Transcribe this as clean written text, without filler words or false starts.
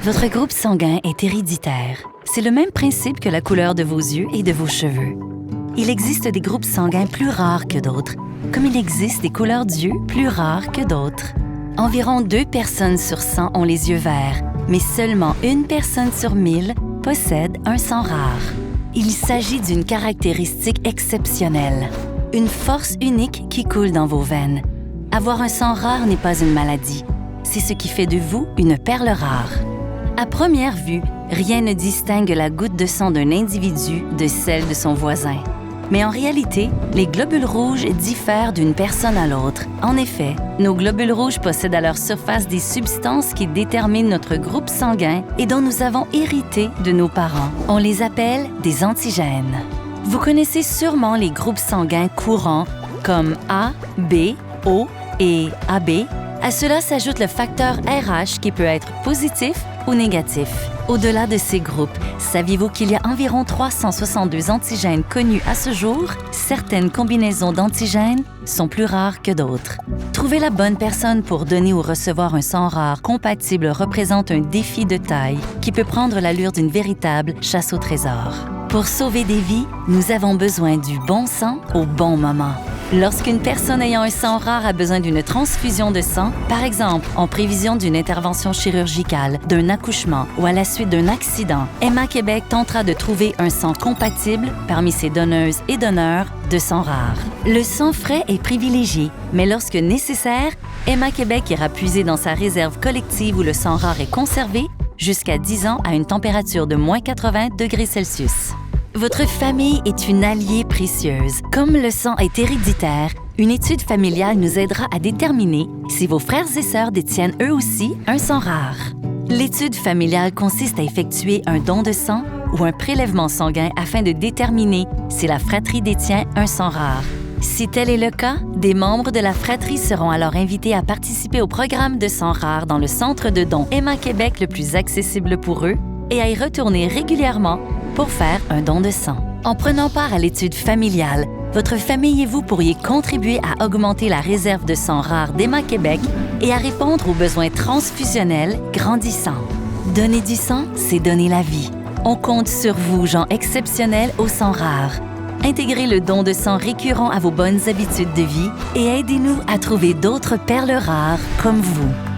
Votre groupe sanguin est héréditaire. C'est le même principe que la couleur de vos yeux et de vos cheveux. Il existe des groupes sanguins plus rares que d'autres, comme il existe des couleurs d'yeux plus rares que d'autres. Environ 2 personnes sur 100 ont les yeux verts, mais seulement 1 personne sur 1000 possède un sang rare. Il s'agit d'une caractéristique exceptionnelle, une force unique qui coule dans vos veines. Avoir un sang rare n'est pas une maladie, c'est ce qui fait de vous une perle rare. À première vue, rien ne distingue la goutte de sang d'un individu de celle de son voisin. Mais en réalité, les globules rouges diffèrent d'une personne à l'autre. En effet, nos globules rouges possèdent à leur surface des substances qui déterminent notre groupe sanguin et dont nous avons hérité de nos parents. On les appelle des antigènes. Vous connaissez sûrement les groupes sanguins courants comme A, B, O et AB. À cela s'ajoute le facteur RH qui peut être positif ou négatif. Au-delà de ces groupes, saviez-vous qu'il y a environ 362 antigènes connus à ce jour? Certaines combinaisons d'antigènes sont plus rares que d'autres. Trouver la bonne personne pour donner ou recevoir un sang rare compatible représente un défi de taille qui peut prendre l'allure d'une véritable chasse au trésor. Pour sauver des vies, nous avons besoin du bon sang au bon moment. Lorsqu'une personne ayant un sang rare a besoin d'une transfusion de sang, par exemple en prévision d'une intervention chirurgicale, d'un accouchement ou à la suite d'un accident, Emma Québec tentera de trouver un sang compatible parmi ses donneuses et donneurs de sang rare. Le sang frais est privilégié, mais lorsque nécessaire, Emma Québec ira puiser dans sa réserve collective où le sang rare est conservé jusqu'à 10 ans à une température de moins 80 degrés Celsius. Votre famille est une alliée précieuse. Comme le sang est héréditaire, une étude familiale nous aidera à déterminer si vos frères et sœurs détiennent eux aussi un sang rare. L'étude familiale consiste à effectuer un don de sang ou un prélèvement sanguin afin de déterminer si la fratrie détient un sang rare. Si tel est le cas, des membres de la fratrie seront alors invités à participer au programme de sang rare dans le centre de don Emma Québec le plus accessible pour eux et à y retourner régulièrement pour faire un don de sang. En prenant part à l'étude familiale, votre famille et vous pourriez contribuer à augmenter la réserve de sang rare d'Emma Québec et à répondre aux besoins transfusionnels grandissants. Donner du sang, c'est donner la vie. On compte sur vous, gens exceptionnels au sang rare. Intégrez le don de sang récurrent à vos bonnes habitudes de vie et aidez-nous à trouver d'autres perles rares comme vous.